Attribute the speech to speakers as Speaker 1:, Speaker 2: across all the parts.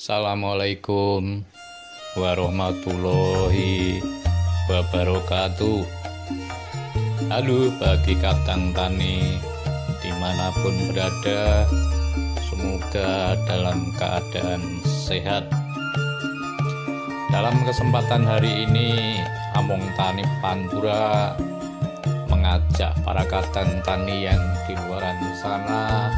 Speaker 1: Assalamualaikum warahmatullahi wabarakatuh. Halo bagi kadang tani dimanapun berada, semoga dalam keadaan sehat. Dalam kesempatan hari ini, Among Tani Pantura mengajak para kadang tani yang di luar sana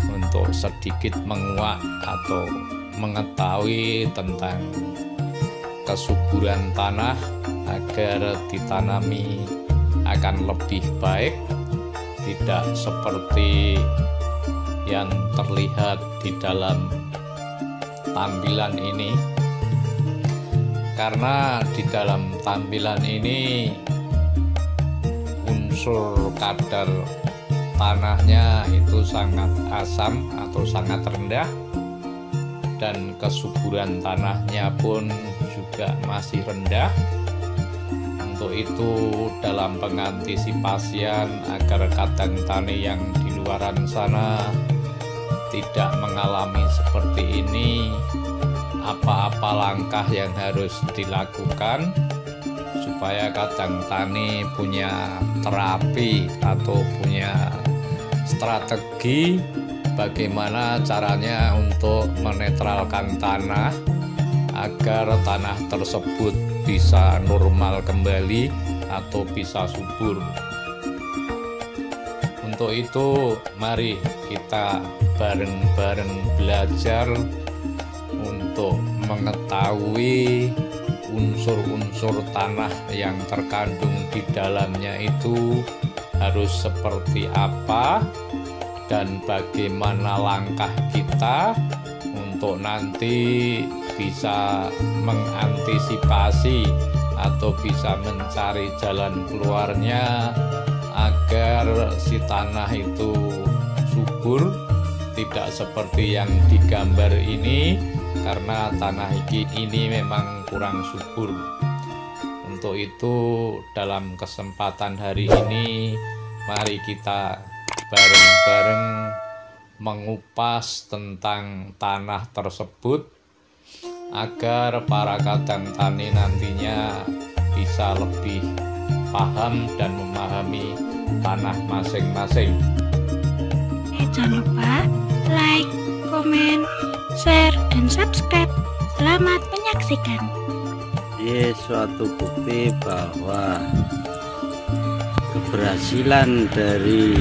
Speaker 1: untuk sedikit menguak atau mengetahui tentang kesuburan tanah agar ditanami akan lebih baik, tidak seperti yang terlihat di dalam tampilan ini. Karena di dalam tampilan ini unsur kadar tanahnya itu sangat asam atau sangat rendah, dan kesuburan tanahnya pun juga masih rendah. Untuk itu, dalam pengantisipasian agar kadang tani yang di luaran sana tidak mengalami seperti ini, apa-apa langkah yang harus dilakukan supaya kadang tani punya terapi atau punya strategi bagaimana caranya untuk menetralkan tanah agar tanah tersebut bisa normal kembali atau bisa subur. Untuk itu, mari kita bareng-bareng belajar untuk mengetahui unsur-unsur tanah yang terkandung di dalamnya itu harus seperti apa, dan bagaimana langkah kita untuk nanti bisa mengantisipasi atau bisa mencari jalan keluarnya agar si tanah itu subur, tidak seperti yang digambar ini, karena tanah ini memang kurang subur. Untuk itu, dalam kesempatan hari ini, mari kita bareng-bareng mengupas tentang tanah tersebut agar para kadang tani nantinya bisa lebih paham dan memahami tanah masing-masing.
Speaker 2: Jangan lupa like, komen, share, dan subscribe. Selamat menyaksikan.
Speaker 3: Ini suatu bukti bahwa keberhasilan dari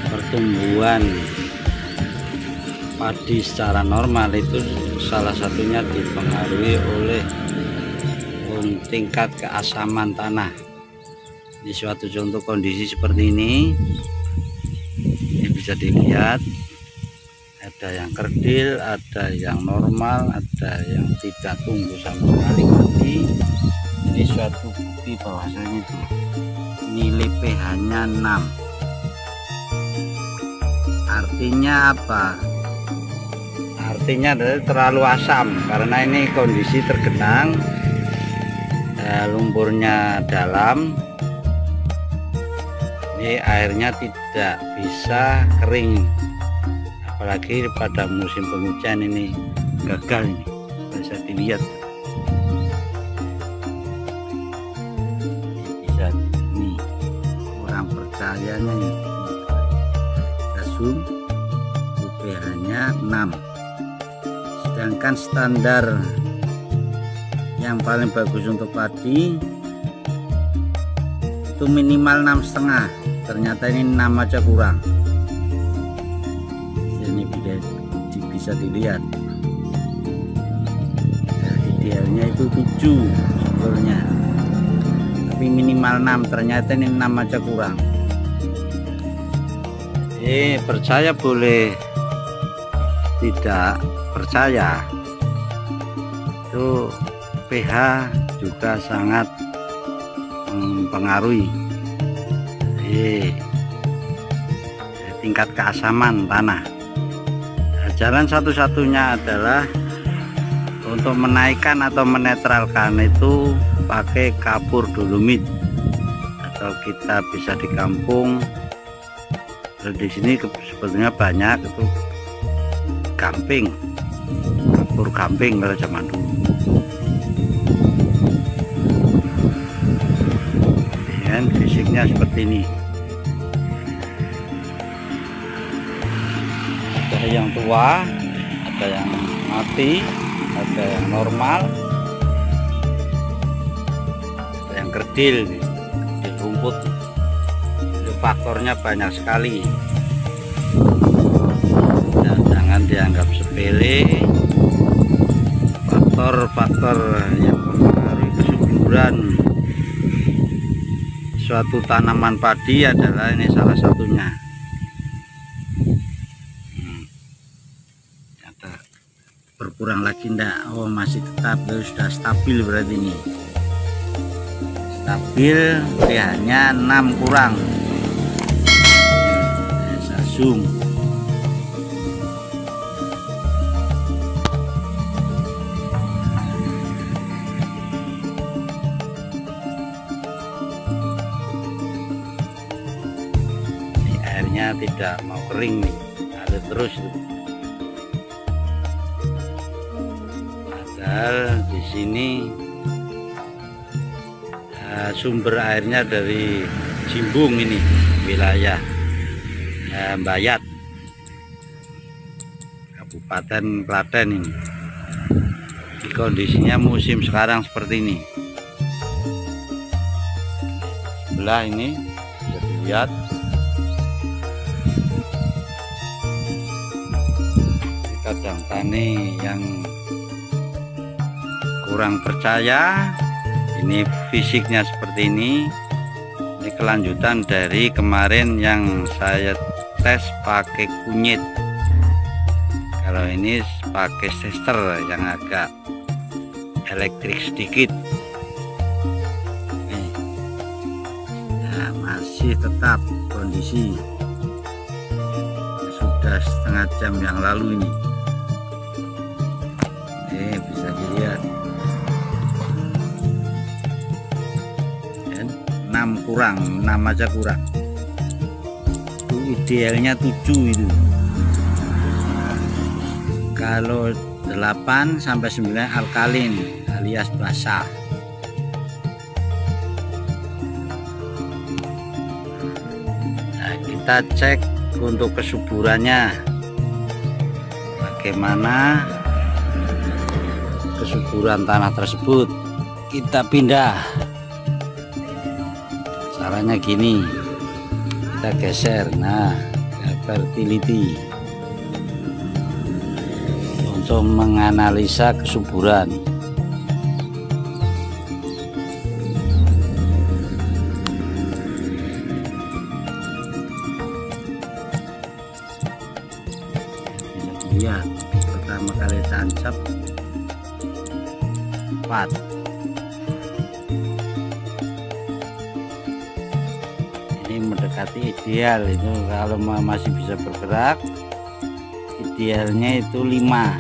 Speaker 3: pertumbuhan padi secara normal itu salah satunya dipengaruhi oleh tingkat keasaman tanah. Di suatu contoh kondisi seperti ini bisa dilihat, ada yang kerdil, ada yang normal, ada yang tidak tumbuh sama sekali padi. Ini suatu bukti bahwasanya itu nilai pH-nya 6. Artinya apa? Artinya terlalu asam, karena ini kondisi tergenang, lumpurnya dalam, ini airnya tidak bisa kering, apalagi pada musim penghujan ini gagal, ini bisa dilihat. Bisa ini kurang percayanya ini. Kita zoom, pH-nya 6, sedangkan standar yang paling bagus untuk padi itu minimal 6,5. Ternyata ini 6 aja kurang. Ini bisa dilihat. Nah, idealnya itu 7 sebetulnya, tapi minimal 6. Ternyata ini 6 aja kurang. Percaya boleh, tidak percaya. Itu pH juga sangat mempengaruhi tingkat keasaman tanah. Jalan satu-satunya adalah untuk menaikkan atau menetralkan itu pakai kapur dolomit, atau kita bisa di kampung, di sini sebetulnya banyak itu gamping. kapur gamping kalau zaman dulu. Dan fisiknya seperti ini. Ada yang tua, ada yang mati, ada yang normal, ada yang kerdil, kerdil rumput. Itu faktornya banyak sekali. Dan jangan dianggap sepele. Faktor-faktor yang mempengaruhi kesuburan suatu tanaman padi adalah ini salah satunya. Ada berkurang lagi enggak? Oh, masih tetap, sudah stabil berarti ini. Stabil, pH-nya 6 kurang. Saya zoom. Airnya tidak mau kering nih, ada terus itu. Padahal di sini sumber airnya dari Jimbung ini, wilayah Mbayat, Kabupaten Klaten ini. Kondisinya musim sekarang seperti ini. Sebelah ini bisa dilihat. Kadang tani yang kurang percaya, ini fisiknya seperti ini. Ini kelanjutan dari kemarin yang saya tes pakai kunyit. Kalau ini pakai sester yang agak elektrik sedikit. Nih. Nah, masih tetap kondisi sudah setengah jam yang lalu ini. Bisa dilihat. Dan 6 kurang, 6 aja kurang. Itu idealnya 7 itu. Kalau 8 sampai 9 alkalin alias basah. Nah, kita cek untuk kesuburannya. Bagaimana kesuburan tanah tersebut? Kita pindah. Caranya gini, kita geser. Nah, ke fertility untuk menganalisa kesuburan. Bisa dilihat pertama kali tancap 4. Ini mendekati ideal itu. Kalau masih bisa bergerak, idealnya itu 5.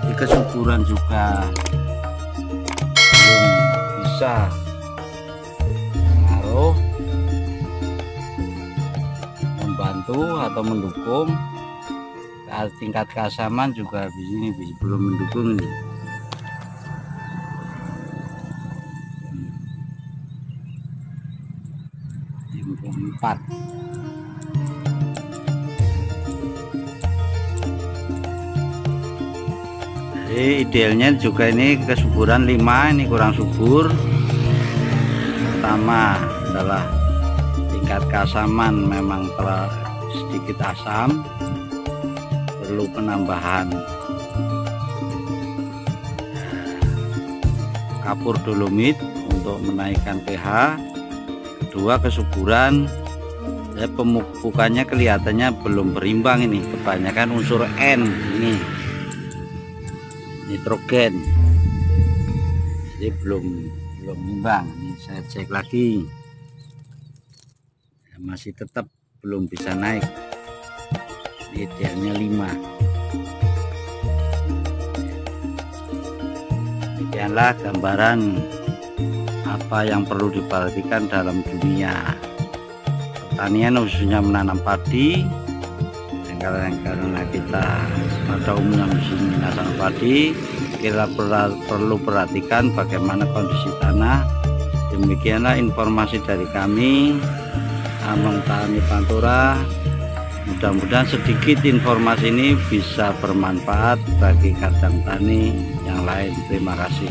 Speaker 3: Jadi kesuburan juga belum bisa pengaruh, membantu atau mendukung. Tingkat keasaman juga di sini belum mendukung ini. Yang 4. Jadi idealnya juga ini kesuburan 5, ini kurang subur. Pertama adalah tingkat keasaman memang telah sedikit asam, perlu penambahan kapur dolomit untuk menaikkan pH. Kedua, kesuburan, pemupukannya kelihatannya belum berimbang ini, kebanyakan unsur N ini, nitrogen, jadi belum imbang. Ini saya cek lagi, masih tetap belum bisa naik. Idealnya 5. Demikianlah gambaran apa yang perlu diperhatikan dalam dunia pertanian, khususnya menanam padi. Karena kita pada umumnya musim menanam padi, kita perlu perhatikan bagaimana kondisi tanah. Demikianlah informasi dari kami, Among Tani Pantura. Mudah-mudahan sedikit informasi ini bisa bermanfaat bagi kadang tani yang lain. Terima kasih.